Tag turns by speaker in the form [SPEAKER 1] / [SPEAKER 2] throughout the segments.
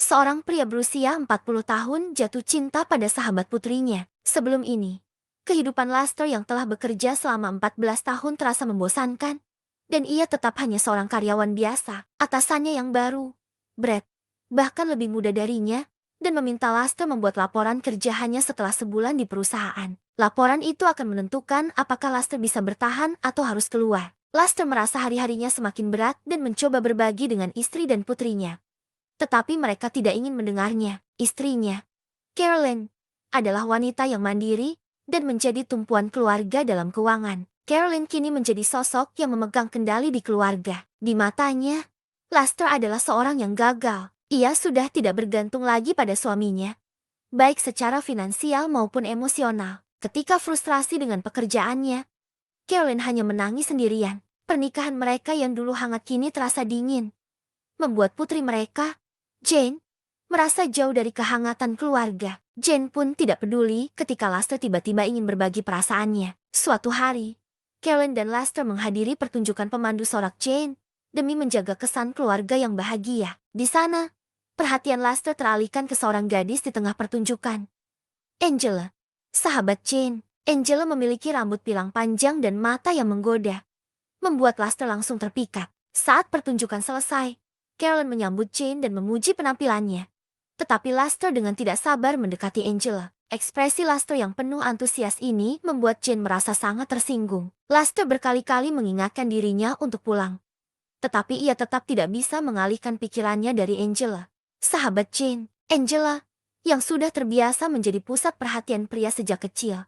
[SPEAKER 1] Seorang pria berusia 40 tahun jatuh cinta pada sahabat putrinya. Sebelum ini, kehidupan Lester yang telah bekerja selama 14 tahun terasa membosankan. Dan ia tetap hanya seorang karyawan biasa. Atasannya yang baru, Brad, bahkan lebih muda darinya, dan meminta Lester membuat laporan kerja hanya setelah sebulan di perusahaan. Laporan itu akan menentukan apakah Lester bisa bertahan atau harus keluar. Lester merasa hari-harinya semakin berat dan mencoba berbagi dengan istri dan putrinya. Tetapi mereka tidak ingin mendengarnya. Istrinya, Carolyn, adalah wanita yang mandiri dan menjadi tumpuan keluarga dalam keuangan. Carolyn kini menjadi sosok yang memegang kendali di keluarga. Di matanya, Lester adalah seorang yang gagal. Ia sudah tidak bergantung lagi pada suaminya, baik secara finansial maupun emosional. Ketika frustrasi dengan pekerjaannya, Carolyn hanya menangis sendirian. Pernikahan mereka yang dulu hangat kini terasa dingin, membuat putri mereka, Jane, merasa jauh dari kehangatan keluarga. Jane pun tidak peduli ketika Lester tiba-tiba ingin berbagi perasaannya. Suatu hari, Carolyn dan Lester menghadiri pertunjukan pemandu sorak Jane demi menjaga kesan keluarga yang bahagia. Di sana, perhatian Lester teralihkan ke seorang gadis di tengah pertunjukan. Angela, sahabat Jane. Angela memiliki rambut pilang panjang dan mata yang menggoda, membuat Lester langsung terpikat. Saat pertunjukan selesai, Carolyn menyambut Jane dan memuji penampilannya. Tetapi Lester dengan tidak sabar mendekati Angela. Ekspresi Lester yang penuh antusias ini membuat Jane merasa sangat tersinggung. Lester berkali-kali mengingatkan dirinya untuk pulang. Tetapi ia tetap tidak bisa mengalihkan pikirannya dari Angela. Sahabat Jane, Angela, yang sudah terbiasa menjadi pusat perhatian pria sejak kecil,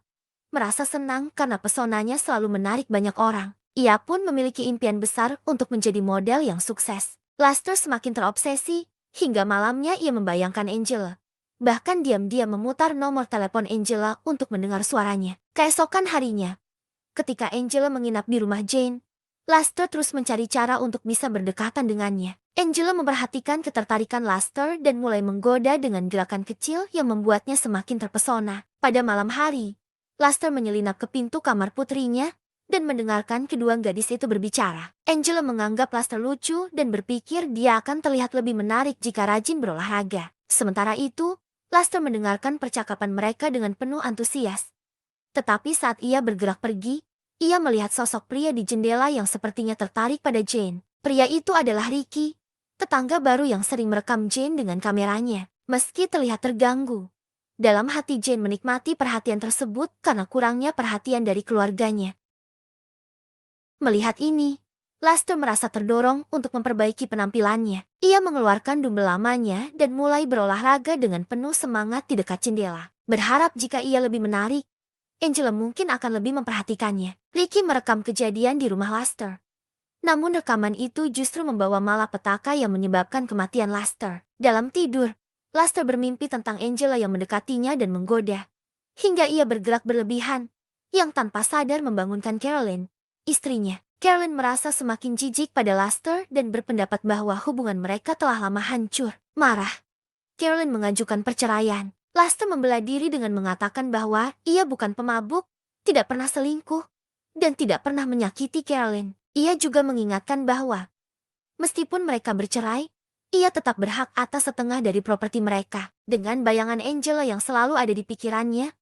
[SPEAKER 1] merasa senang karena pesonanya selalu menarik banyak orang. Ia pun memiliki impian besar untuk menjadi model yang sukses. Lester semakin terobsesi, hingga malamnya ia membayangkan Angela. Bahkan diam-diam memutar nomor telepon Angela untuk mendengar suaranya. Keesokan harinya, ketika Angela menginap di rumah Jane, Lester terus mencari cara untuk bisa berdekatan dengannya. Angela memperhatikan ketertarikan Lester dan mulai menggoda dengan gerakan kecil yang membuatnya semakin terpesona. Pada malam hari, Lester menyelinap ke pintu kamar putrinya dan mendengarkan kedua gadis itu berbicara. Angela menganggap Lester lucu dan berpikir dia akan terlihat lebih menarik jika rajin berolahraga. Sementara itu, Lester mendengarkan percakapan mereka dengan penuh antusias. Tetapi saat ia bergerak pergi, ia melihat sosok pria di jendela yang sepertinya tertarik pada Jane. Pria itu adalah Ricky, tetangga baru yang sering merekam Jane dengan kameranya. Meski terlihat terganggu, dalam hati Jane menikmati perhatian tersebut karena kurangnya perhatian dari keluarganya. Melihat ini, Lester merasa terdorong untuk memperbaiki penampilannya. Ia mengeluarkan dumbbell lamanya dan mulai berolahraga dengan penuh semangat di dekat jendela. Berharap jika ia lebih menarik, Angela mungkin akan lebih memperhatikannya. Ricky merekam kejadian di rumah Lester. Namun rekaman itu justru membawa malapetaka yang menyebabkan kematian Lester. Dalam tidur, Lester bermimpi tentang Angela yang mendekatinya dan menggoda, hingga ia bergerak berlebihan, yang tanpa sadar membangunkan Carolyn, istrinya. Carolyn merasa semakin jijik pada Lester dan berpendapat bahwa hubungan mereka telah lama hancur. Marah, Carolyn mengajukan perceraian. Lester membela diri dengan mengatakan bahwa ia bukan pemabuk, tidak pernah selingkuh, dan tidak pernah menyakiti Carolyn. Ia juga mengingatkan bahwa, meskipun mereka bercerai, ia tetap berhak atas setengah dari properti mereka. Dengan bayangan Angela yang selalu ada di pikirannya,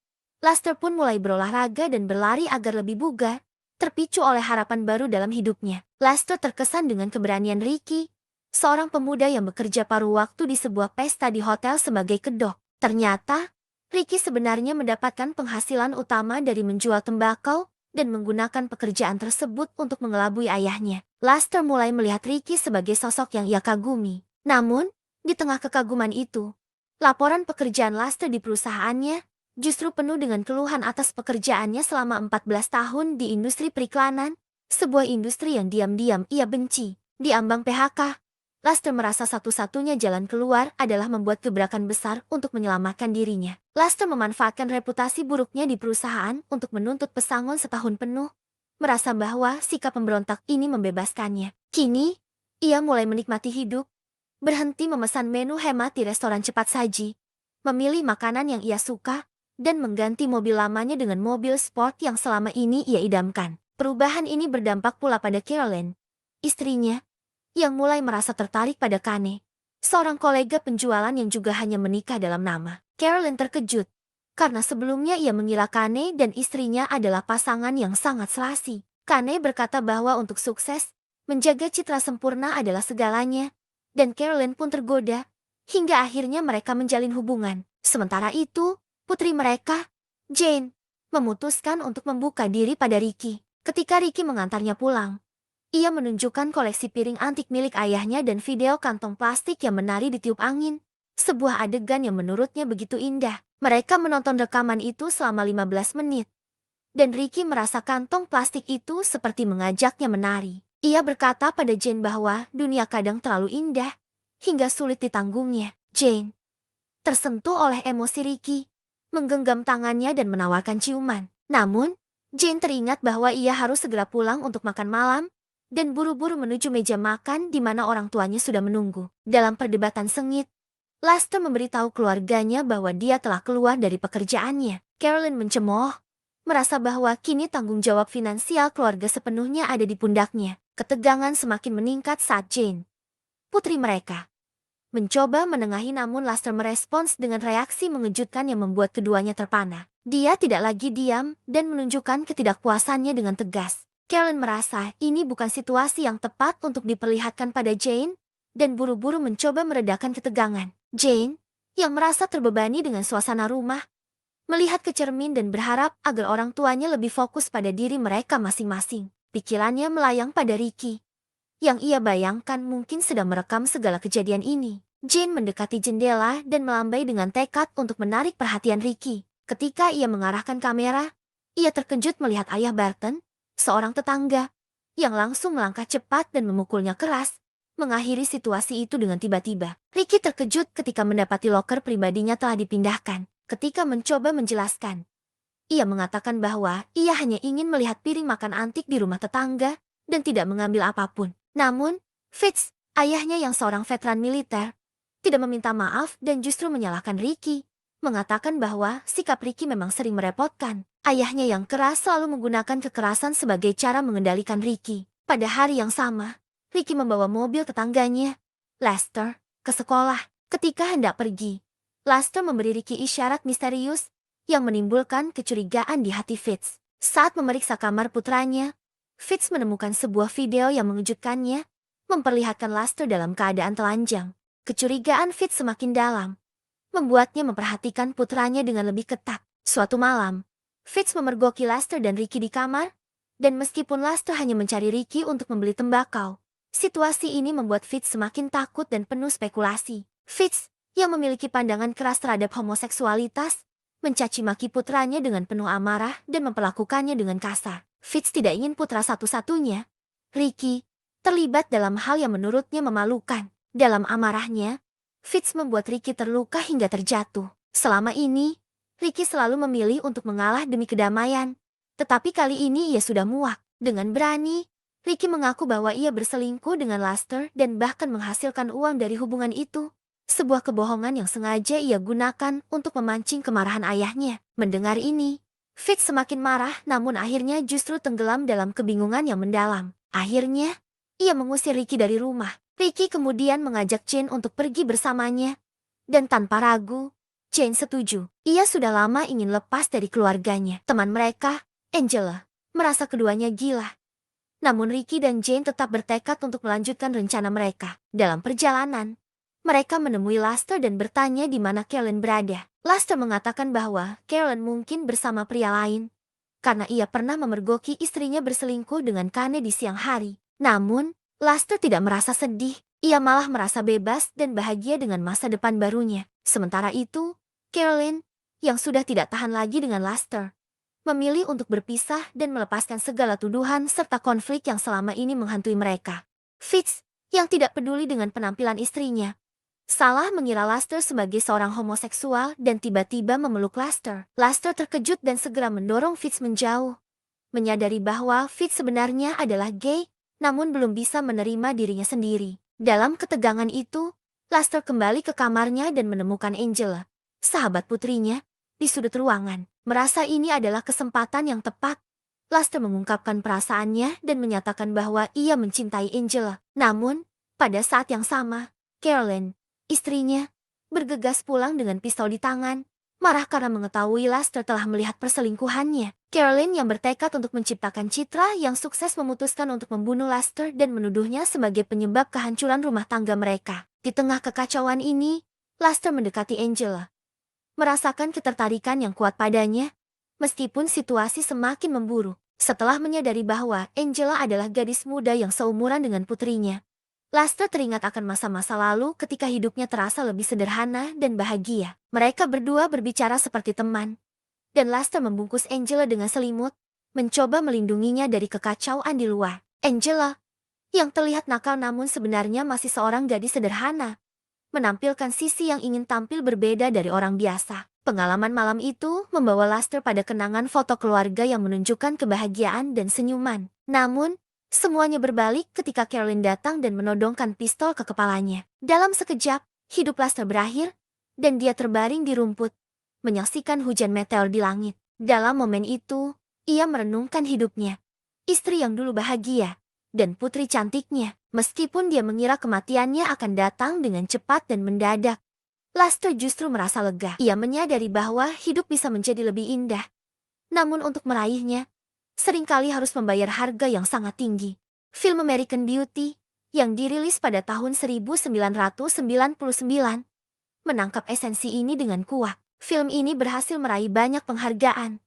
[SPEAKER 1] Lester pun mulai berolahraga dan berlari agar lebih bugar, terpicu oleh harapan baru dalam hidupnya. Lester terkesan dengan keberanian Ricky, seorang pemuda yang bekerja paruh waktu di sebuah pesta di hotel sebagai kedok. Ternyata, Ricky sebenarnya mendapatkan penghasilan utama dari menjual tembakau dan menggunakan pekerjaan tersebut untuk mengelabui ayahnya. Lester mulai melihat Ricky sebagai sosok yang ia kagumi. Namun, di tengah kekaguman itu, laporan pekerjaan Lester di perusahaannya justru penuh dengan keluhan atas pekerjaannya selama 14 tahun di industri periklanan, sebuah industri yang diam-diam ia benci. Di ambang PHK, Lester merasa satu-satunya jalan keluar adalah membuat gebrakan besar untuk menyelamatkan dirinya. Lester memanfaatkan reputasi buruknya di perusahaan untuk menuntut pesangon setahun penuh, merasa bahwa sikap pemberontak ini membebaskannya. Kini, ia mulai menikmati hidup, berhenti memesan menu hemat di restoran cepat saji, memilih makanan yang ia suka, dan mengganti mobil lamanya dengan mobil sport yang selama ini ia idamkan. Perubahan ini berdampak pula pada Carolyn, istrinya, yang mulai merasa tertarik pada Kane. seorang kolega penjualan yang juga hanya menikah dalam nama. Carolyn terkejut, karena sebelumnya ia mengira Kane dan istrinya adalah pasangan yang sangat serasi. Kane berkata bahwa untuk sukses, menjaga citra sempurna adalah segalanya, dan Carolyn pun tergoda, hingga akhirnya mereka menjalin hubungan. Sementara itu, putri mereka, Jane, memutuskan untuk membuka diri pada Ricky. Ketika Ricky mengantarnya pulang, ia menunjukkan koleksi piring antik milik ayahnya dan video kantong plastik yang menari di tiup angin. Sebuah adegan yang menurutnya begitu indah. Mereka menonton rekaman itu selama 15 menit. Dan Ricky merasa kantong plastik itu seperti mengajaknya menari. Ia berkata pada Jane bahwa dunia kadang terlalu indah, hingga sulit ditanggungnya. Jane tersentuh oleh emosi Ricky, menggenggam tangannya dan menawarkan ciuman. Namun, Jane teringat bahwa ia harus segera pulang untuk makan malam, dan buru-buru menuju meja makan di mana orang tuanya sudah menunggu. Dalam perdebatan sengit, Lester memberitahu keluarganya bahwa dia telah keluar dari pekerjaannya. Carolyn mencemooh, merasa bahwa kini tanggung jawab finansial keluarga sepenuhnya ada di pundaknya. Ketegangan semakin meningkat saat Jane, putri mereka, mencoba menengahi, namun Lester merespons dengan reaksi mengejutkan yang membuat keduanya terpana. Dia tidak lagi diam dan menunjukkan ketidakpuasannya dengan tegas. Carolyn merasa ini bukan situasi yang tepat untuk diperlihatkan pada Jane, dan buru-buru mencoba meredakan ketegangan. Jane, yang merasa terbebani dengan suasana rumah, melihat ke cermin dan berharap agar orang tuanya lebih fokus pada diri mereka masing-masing. Pikirannya melayang pada Ricky, yang ia bayangkan mungkin sedang merekam segala kejadian ini. Jane mendekati jendela dan melambai dengan tekad untuk menarik perhatian Ricky. Ketika ia mengarahkan kamera, ia terkejut melihat ayah Barton, seorang tetangga, yang langsung melangkah cepat dan memukulnya keras, mengakhiri situasi itu dengan tiba-tiba. Ricky terkejut ketika mendapati loker pribadinya telah dipindahkan. Ketika mencoba menjelaskan, ia mengatakan bahwa ia hanya ingin melihat piring makan antik di rumah tetangga dan tidak mengambil apapun. Namun, Fitz, ayahnya yang seorang veteran militer, tidak meminta maaf dan justru menyalahkan Ricky, mengatakan bahwa sikap Ricky memang sering merepotkan. Ayahnya yang keras selalu menggunakan kekerasan sebagai cara mengendalikan Ricky. Pada hari yang sama, Ricky membawa mobil tetangganya, Lester, ke sekolah. Ketika hendak pergi, Lester memberi Ricky isyarat misterius yang menimbulkan kecurigaan di hati Fitz. Saat memeriksa kamar putranya, Fitz menemukan sebuah video yang mengejutkannya, memperlihatkan Lester dalam keadaan telanjang. Kecurigaan Fitz semakin dalam, membuatnya memperhatikan putranya dengan lebih ketat. Suatu malam, Fitz memergoki Lester dan Ricky di kamar, dan meskipun Lester hanya mencari Ricky untuk membeli tembakau, situasi ini membuat Fitz semakin takut dan penuh spekulasi. Fitz, yang memiliki pandangan keras terhadap homoseksualitas, mencaci maki putranya dengan penuh amarah dan memperlakukannya dengan kasar. Fitz tidak ingin putra satu-satunya, Ricky, terlibat dalam hal yang menurutnya memalukan. Dalam amarahnya, Fitz membuat Ricky terluka hingga terjatuh. Selama ini, Ricky selalu memilih untuk mengalah demi kedamaian. Tetapi kali ini ia sudah muak. Dengan berani, Ricky mengaku bahwa ia berselingkuh dengan Lester dan bahkan menghasilkan uang dari hubungan itu. Sebuah kebohongan yang sengaja ia gunakan untuk memancing kemarahan ayahnya. Mendengar ini, Fitz semakin marah namun akhirnya justru tenggelam dalam kebingungan yang mendalam. Akhirnya, ia mengusir Ricky dari rumah. Ricky kemudian mengajak Jane untuk pergi bersamanya. Dan tanpa ragu, Jane setuju. Ia sudah lama ingin lepas dari keluarganya. Teman mereka, Angela, merasa keduanya gila. Namun Ricky dan Jane tetap bertekad untuk melanjutkan rencana mereka. Dalam perjalanan, mereka menemui Lester dan bertanya di mana Carolyn berada. Lester mengatakan bahwa Carolyn mungkin bersama pria lain, karena ia pernah memergoki istrinya berselingkuh dengan Kane di siang hari. Namun, Lester tidak merasa sedih, ia malah merasa bebas dan bahagia dengan masa depan barunya. Sementara itu, Carolyn, yang sudah tidak tahan lagi dengan Lester, memilih untuk berpisah dan melepaskan segala tuduhan serta konflik yang selama ini menghantui mereka. Fitz, yang tidak peduli dengan penampilan istrinya, salah mengira Lester sebagai seorang homoseksual dan tiba-tiba memeluk Lester. Lester terkejut dan segera mendorong Fitz menjauh, menyadari bahwa Fitz sebenarnya adalah gay, namun belum bisa menerima dirinya sendiri. Dalam ketegangan itu, Lester kembali ke kamarnya dan menemukan Angela, sahabat putrinya, di sudut ruangan. Merasa ini adalah kesempatan yang tepat, Lester mengungkapkan perasaannya dan menyatakan bahwa ia mencintai Angela. Namun, pada saat yang sama, Carolyn, Istrinya bergegas pulang dengan pistol di tangan, marah karena mengetahui Lester telah melihat perselingkuhannya. Caroline yang bertekad untuk menciptakan citra yang sukses memutuskan untuk membunuh Lester dan menuduhnya sebagai penyebab kehancuran rumah tangga mereka. Di tengah kekacauan ini, Lester mendekati Angela, merasakan ketertarikan yang kuat padanya, meskipun situasi semakin memburuk. Setelah menyadari bahwa Angela adalah gadis muda yang seumuran dengan putrinya, Lester teringat akan masa-masa lalu ketika hidupnya terasa lebih sederhana dan bahagia. Mereka berdua berbicara seperti teman, dan Lester membungkus Angela dengan selimut, mencoba melindunginya dari kekacauan di luar. Angela, yang terlihat nakal namun sebenarnya masih seorang gadis sederhana, menampilkan sisi yang ingin tampil berbeda dari orang biasa. Pengalaman malam itu membawa Lester pada kenangan foto keluarga yang menunjukkan kebahagiaan dan senyuman. Namun, semuanya berbalik ketika Caroline datang dan menodongkan pistol ke kepalanya. Dalam sekejap, hidup Lester berakhir, dan dia terbaring di rumput, menyaksikan hujan meteor di langit. Dalam momen itu, ia merenungkan hidupnya, istri yang dulu bahagia, dan putri cantiknya. Meskipun dia mengira kematiannya akan datang dengan cepat dan mendadak, Lester justru merasa lega. Ia menyadari bahwa hidup bisa menjadi lebih indah. Namun untuk meraihnya, seringkali harus membayar harga yang sangat tinggi. Film American Beauty, yang dirilis pada tahun 1999, menangkap esensi ini dengan kuat. Film ini berhasil meraih banyak penghargaan,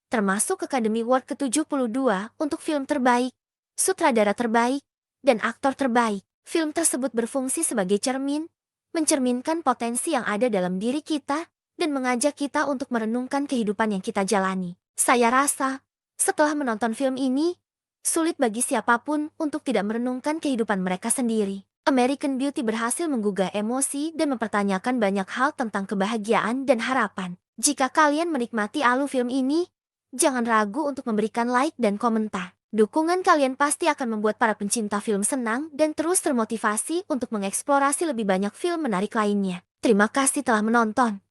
[SPEAKER 1] termasuk Academy Award ke-72 untuk film terbaik, sutradara terbaik, dan aktor terbaik. Film tersebut berfungsi sebagai cermin, mencerminkan potensi yang ada dalam diri kita, dan mengajak kita untuk merenungkan kehidupan yang kita jalani. Saya rasa, setelah menonton film ini, sulit bagi siapapun untuk tidak merenungkan kehidupan mereka sendiri. American Beauty berhasil menggugah emosi dan mempertanyakan banyak hal tentang kebahagiaan dan harapan. Jika kalian menikmati alur film ini, jangan ragu untuk memberikan like dan komentar. Dukungan kalian pasti akan membuat para pencinta film senang dan terus termotivasi untuk mengeksplorasi lebih banyak film menarik lainnya. Terima kasih telah menonton.